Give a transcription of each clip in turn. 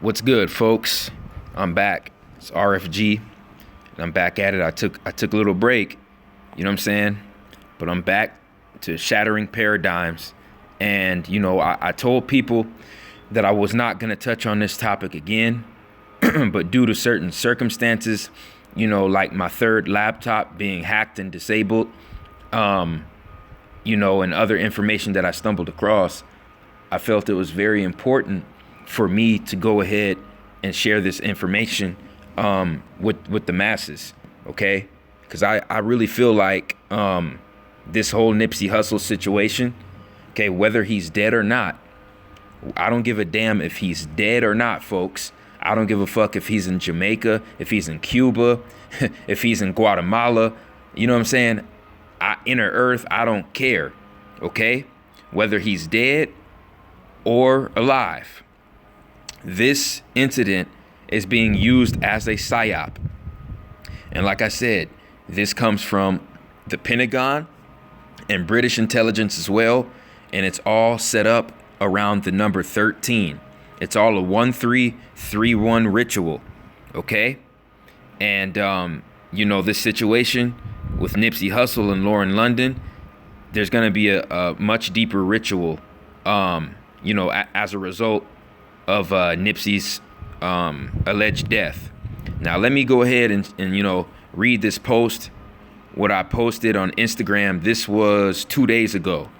What's good, folks? I'm back. It's RFG, and I'm back at it. I took a little break, you know what I'm saying? But I'm back to shattering paradigms. And, I told people that I was not going to touch on this topic again, but due to certain circumstances, like my third laptop being hacked and disabled, and other information that I stumbled across, I felt it was very important for me to go ahead and share this information with the masses, okay? Because I really feel like this whole Nipsey Hussle situation, okay, whether he's dead or not, I don't give a damn if he's dead or not, folks. I don't give a fuck if he's in Jamaica, if he's in Cuba, if he's in Guatemala. You know what I'm saying? Inner Earth, I don't care, okay? Whether he's dead or alive. This incident is being used as a psyop. And like I said, this comes from the Pentagon and British intelligence as well. And it's all set up around the number 13. It's all a 1331 ritual. Okay. And, this situation with Nipsey Hussle and Lauren London, there's going to be a much deeper ritual, as a result of Nipsey's alleged death. Now, let me go ahead and read this post, what I posted on Instagram. This was 2 days ago,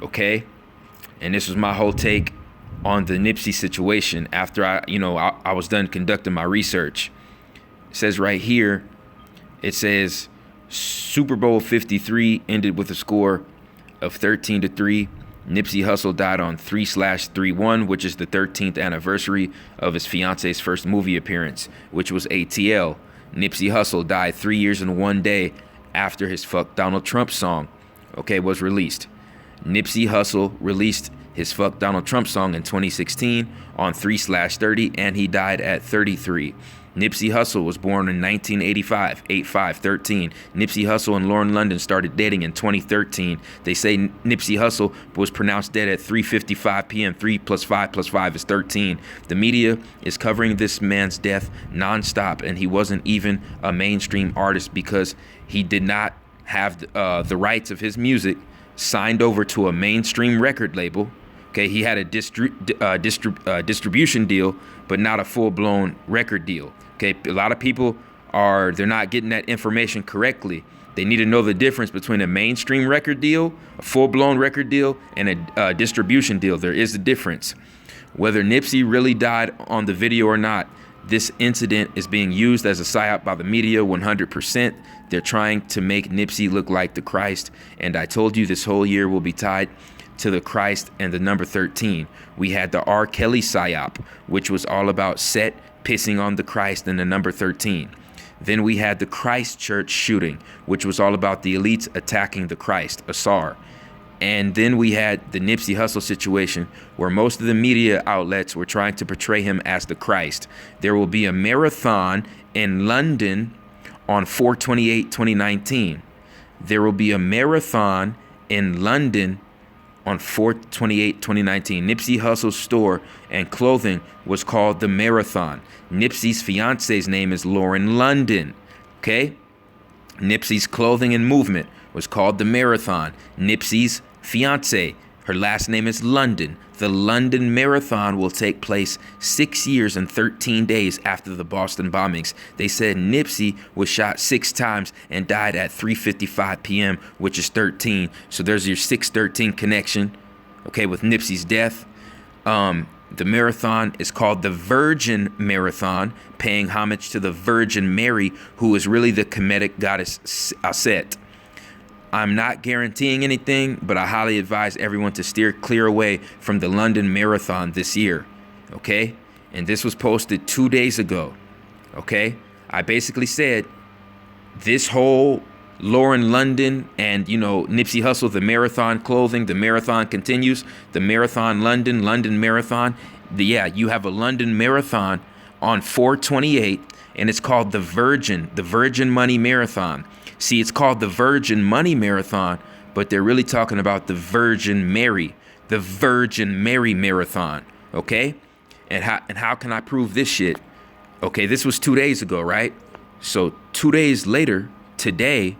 okay? And this was my whole take on the Nipsey situation after I was done conducting my research. It says right here, it says Super Bowl 53 ended with a score of 13-3. Nipsey Hussle died on 3/31, which is the 13th anniversary of his fiance's first movie appearance, which was ATL. Nipsey Hussle died 3 years and 1 day after his Fuck Donald Trump song, was released. Nipsey Hussle released his Fuck Donald Trump song in 2016 on 3/30, and he died at 33. Nipsey Hussle was born in 1985, 8/5/13. Nipsey Hussle and Lauren London started dating in 2013. They say Nipsey Hussle was pronounced dead at 3:55 p.m. 3 + 5 + 5 is 13. The media is covering this man's death nonstop, and he wasn't even a mainstream artist because he did not have the rights of his music signed over to a mainstream record label. Okay, he had a distribution deal, but not a full-blown record deal. Okay, a lot of people they're not getting that information correctly. They need to know the difference between a mainstream record deal, a full-blown record deal, and a distribution deal. There is a difference. Whether Nipsey really died on the video or not, this incident is being used as a psyop by the media 100%. They're trying to make Nipsey look like the Christ, and I told you this whole year will be tied to the Christ and the number 13. We had the R. Kelly psyop, which was all about Set pissing on the Christ and the number 13. Then we had the Christ Church shooting, which was all about the elites attacking the Christ, Asar. And then we had the Nipsey Hussle situation, where most of the media outlets were trying to portray him as the Christ. There will be a marathon in London on 4/28/2019. There will be a marathon in London on 4/28/2019. Nipsey Hussle's store and clothing was called The Marathon. Nipsey's fiance's name is Lauren London, okay? Nipsey's clothing and movement was called The Marathon. Nipsey's fiance, her last name is London. The London Marathon will take place 6 years and 13 days after the Boston bombings. They said Nipsey was shot 6 times and died at 3:55 p.m., which is 13. So there's your 6/13 connection, okay, with Nipsey's death. The marathon is called the Virgin Marathon, paying homage to the Virgin Mary, who is really the Kemetic goddess Aset. I'm not guaranteeing anything, but I highly advise everyone to steer clear away from the London Marathon this year, okay? And this was posted 2 days ago, okay? I basically said this whole Lauren London and, Nipsey Hussle, the marathon clothing, the marathon continues, the marathon London Marathon. You have a London Marathon on 4/28, and it's called the Virgin Money Marathon. See, it's called the Virgin Money Marathon, but they're really talking about the Virgin Mary Marathon, okay? And how can I prove this shit? Okay, this was 2 days ago, right? So 2 days later, today,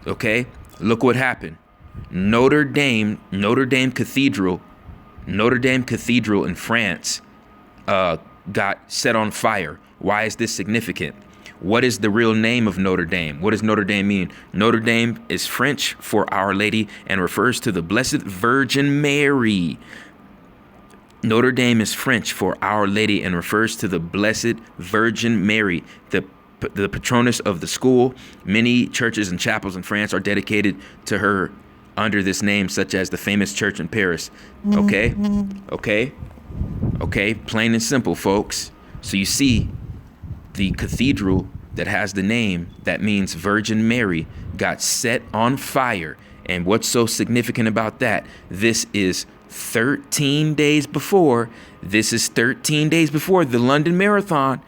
okay, look what happened. Notre Dame Cathedral in France got set on fire. Why is this significant? What is the real name of Notre Dame? What does Notre Dame mean? Notre Dame is French for Our Lady and refers to the Blessed Virgin Mary. Notre Dame is French for Our Lady and refers to the Blessed Virgin Mary, the patroness of the school. Many churches and chapels in France are dedicated to her under this name, such as the famous church in Paris. Okay? Plain and simple, folks. So you see, the cathedral that has the name that means Virgin Mary got set on fire. And what's so significant about that? This is 13 days before the London Marathon.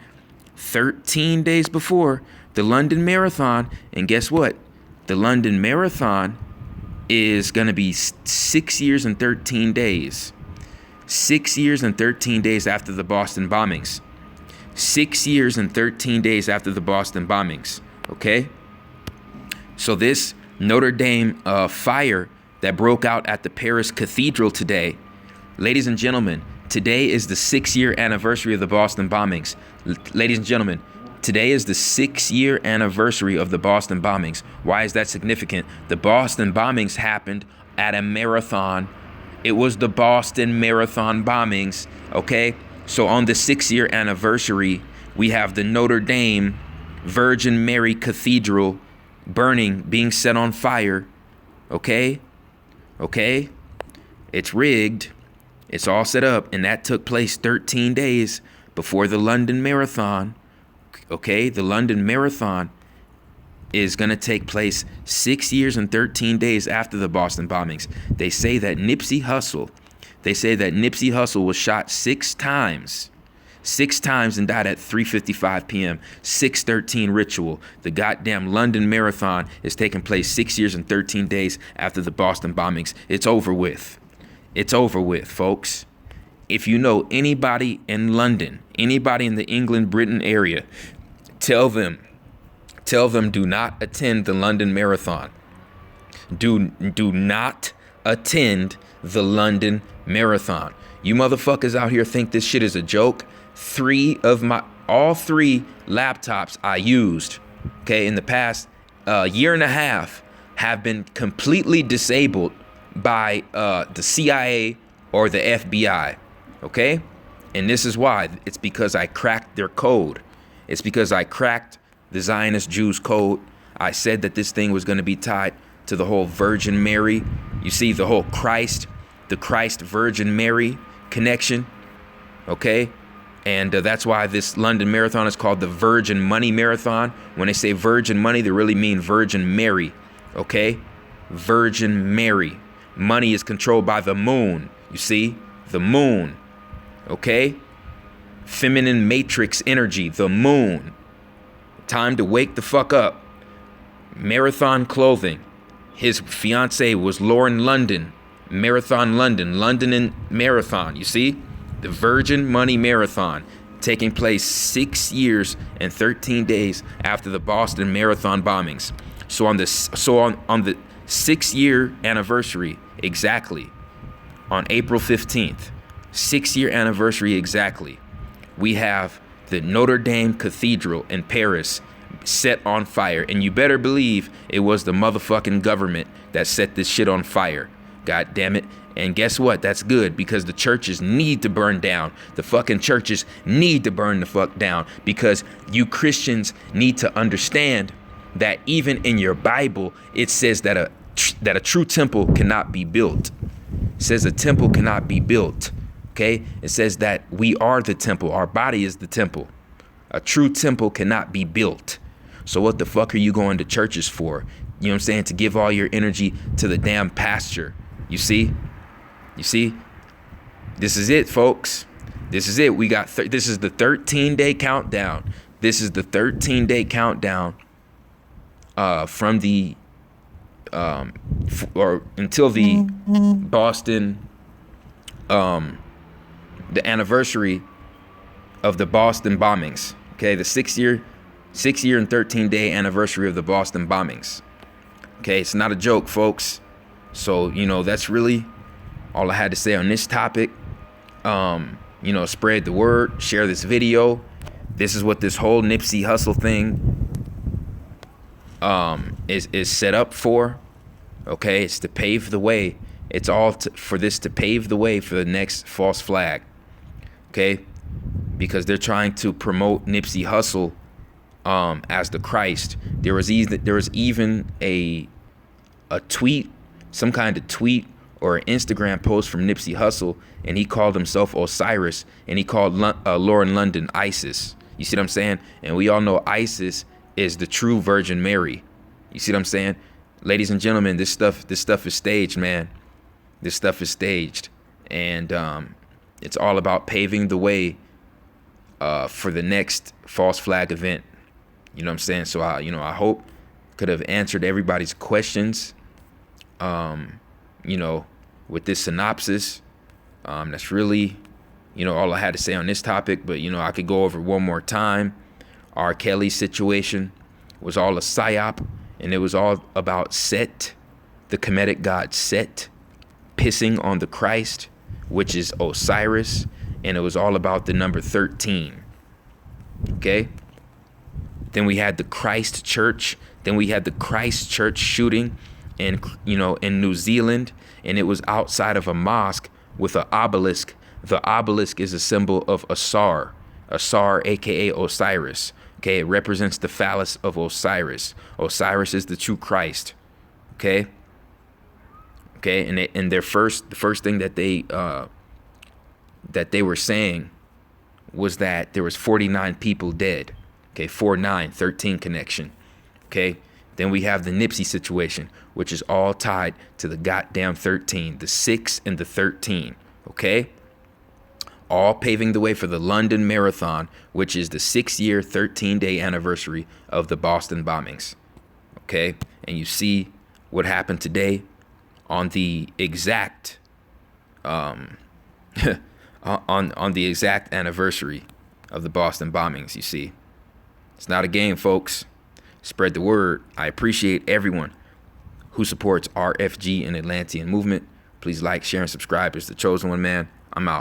13 days before the London Marathon. And guess what? The London Marathon is going to be 6 years and 13 days. 6 years and 13 days after the Boston bombings. 6 years and 13 days after the Boston bombings. Okay? So this Notre Dame fire that broke out at the Paris Cathedral today, ladies and gentlemen, today is the 6-year anniversary of the Boston bombings. Ladies and gentlemen, today is the 6-year anniversary of the Boston bombings. Why is that significant? The Boston bombings happened at a marathon. It was the Boston Marathon bombings, okay? So on the 6-year anniversary, we have the Notre Dame Virgin Mary Cathedral burning, being set on fire, okay? Okay? It's rigged. It's all set up, and that took place 13 days before the London Marathon. Okay? The London Marathon is going to take place 6 years and 13 days after the Boston bombings. They say that Nipsey Hussle was shot 6 times. 6 times and died at 3:55 p.m. 6/13 ritual. The goddamn London Marathon is taking place 6 years and 13 days after the Boston bombings. It's over with. It's over with, folks. If you know anybody in London, anybody in the England, Britain area, tell them do not attend the London Marathon. Do not attend the London Marathon. You motherfuckers out here think this shit is a joke. All three laptops I used, okay, in the past year and a half have been completely disabled by the CIA or the FBI, okay? And this is why. It's because I cracked their code. It's because I cracked the Zionist Jews' code. I said that this thing was going to be tied to the whole Virgin Mary. You see, the whole the Christ Virgin Mary connection, okay? And that's why this London Marathon is called the Virgin Money Marathon. When they say Virgin Money, they really mean Virgin Mary, okay? Virgin Mary. Money is controlled by the moon, you see? The moon, okay? Feminine matrix energy, the moon. Time to wake the fuck up. Marathon clothing. His fiance was Lauren London. Marathon London. London and Marathon, you see? The Virgin Money Marathon, taking place 6 years and 13 days after the Boston Marathon bombings. So on the 6-year anniversary, exactly, on April 15th, 6-year anniversary exactly, we have the Notre Dame Cathedral in Paris set on fire. And you better believe it was the motherfucking government that set this shit on fire. God damn it. And guess what? That's good, because the churches need to burn down. The fucking churches need to burn the fuck down, because you Christians need to understand that even in your Bible, it says that a true temple cannot be built. It says a temple cannot be built. Okay? It says that we are the temple. Our body is the temple. A true temple cannot be built. So what the fuck are you going to churches for? You know what I'm saying? To give all your energy to the damn pasture. You see? You see? This is it, folks. This is it. We got this is the 13-day countdown. This is the 13-day countdown from the or until the Boston the anniversary of the Boston bombings. Okay, the 6 year and 13-day anniversary of the Boston bombings. Okay, it's not a joke, folks. So, that's really all I had to say on this topic. Spread the word, share this video. This is what this whole Nipsey Hussle thing is set up for. Okay, it's to pave the way. It's all for this to pave the way for the next false flag. Okay, because they're trying to promote Nipsey Hussle as the Christ. There was even a tweet, some kind of tweet or an Instagram post from Nipsey Hussle, and he called himself Osiris, and he called Lauren London Isis. You see what I'm saying? And we all know Isis is the true Virgin Mary. You see what I'm saying? Ladies and gentlemen, this stuff is staged, man. This stuff is staged, and it's all about paving the way for the next false flag event. You know what I'm saying? So I hope could have answered everybody's questions. With this synopsis, that's really, all I had to say on this topic. But I could go over one more time. R. Kelly's situation was all a psyop, and it was all about Set, the Kemetic god Set, pissing on the Christ, which is Osiris, and it was all about the number 13. Okay. Then we had the Christ Church. Then we had the Christ Church shooting in New Zealand, and it was outside of a mosque with an obelisk. The obelisk is a symbol of Asar, aka Osiris. Okay, it represents the phallus of Osiris. Osiris is the true Christ. Okay, and the first thing that they were saying was that there was 49 people dead. Okay, 13 connection. Okay. Then we have the Nipsey situation, which is all tied to the goddamn 13, the 6 and the 13, okay? All paving the way for the London Marathon, which is the 6-year, 13-day anniversary of the Boston bombings, okay? And you see what happened today on the exact, on the exact anniversary of the Boston bombings, you see. It's not a game, folks. Spread the word. I appreciate everyone who supports RFG and Atlantean movement. Please like, share, and subscribe. It's the Chosen One, man. I'm out.